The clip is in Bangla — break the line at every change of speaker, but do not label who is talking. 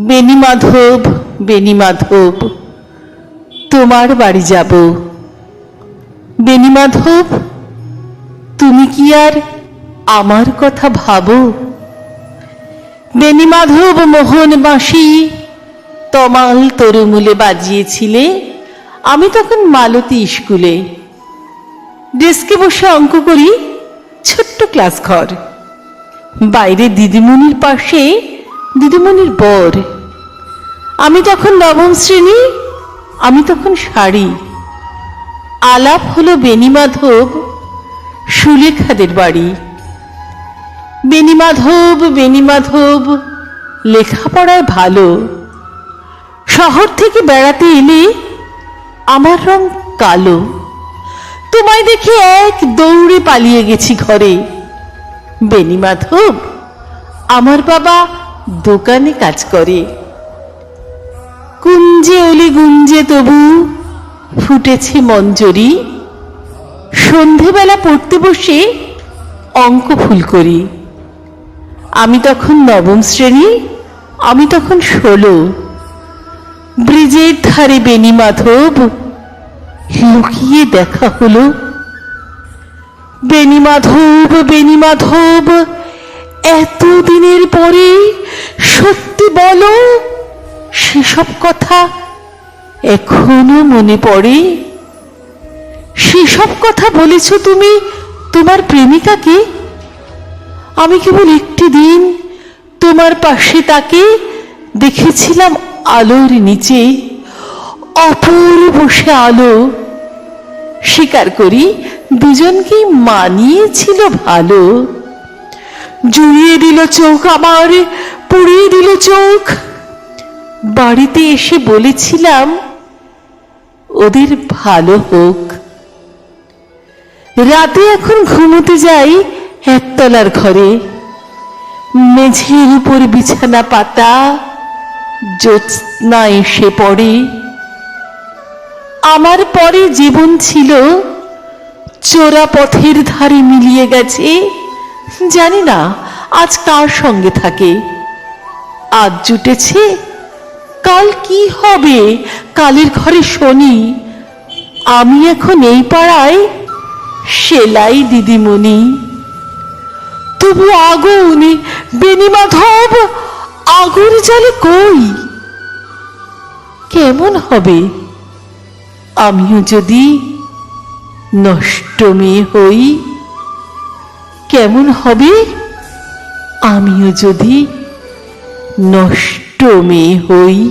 বেণীমাধব, বেণীমাধব, তোমার বাড়ি যাব। বেণীমাধব, তুমি কি আর আমার কথা ভাবো? বেণীমাধব মোহন বাঁশি তমাল তরুমূলে বাজিয়েছিলে, আমি তখন মালতী স্কুলে। ডেস্কে বসে অঙ্ক করি, ছোট্ট ক্লাস ঘর। বাইরে দিদিমণির পাশে দিদিমণির বর। আমি তখন নবম শ্রেণী, আমি তখন শাড়ি। আলাপ হলো বেণীমাধব সুলেখাদের বাড়ি। বেণীমাধব, বেণীমাধব, লেখাপড়ায় ভালো। শহর থেকে বেড়াতে এলে আমার রং কালো। তোমায় দেখে এক দৌড়ে পালিয়ে গেছি ঘরে। বেণীমাধব, আমার বাবা দোকানে কাজ করে। কুঞ্জে অলি গুঞ্জে তবু ফুটেছে মঞ্জরি। সন্ধেবেলা পড়তে বসে অঙ্ক ভুল করি। আমি তখন নবম শ্রেণী, আমি তখন 16। ব্রিজের ধারে বেণীমাধব, লুকিয়ে দেখা হলো। বেণীমাধব, বেণীমাধব, এতদিনের পরে সত্যি বলো, সেসব কথা এখনো মনে পড়ে? সেসব কথা বলেছ তুমি তোমার প্রেমিকাকে? আমি কেবল একটি দিন তোমার পাশে তাকে দেখেছিলাম আলোর নিচে, অপূর্ব সে আলো। স্বীকার করি দুজনকেই মানিয়েছিল ভালো। জুড়িয়ে দিল চোখ আমার, পুড়িয়ে দিল চোখ। বাড়িতে এসে বলেছিলাম ওদের ভালো হোক। রাতে এখন ঘুমোতে যাই একতলার ঘরে। মেঝের উপর বিছানা পাতা, জ্যোৎস্না এসে পড়ে। আমার পরে জীবন ছিল চোরা পথের ধারে মিলিয়ে গেছে। জানি না আজ কার সঙ্গে থাকে। আজ জুটেছে, কাল কি হবে? কালের ঘরে শনি। আমি এখন এই পাড়ায় সেলাই দিদিমণি। তবু আগুন, বেণীমাধব, আগুন জ্বলে কই? কেমন হবে আমিও যদি নষ্ট মেয়ে হই? কেমন হবে আমিও যদি নষ্ট মেয়ে হই?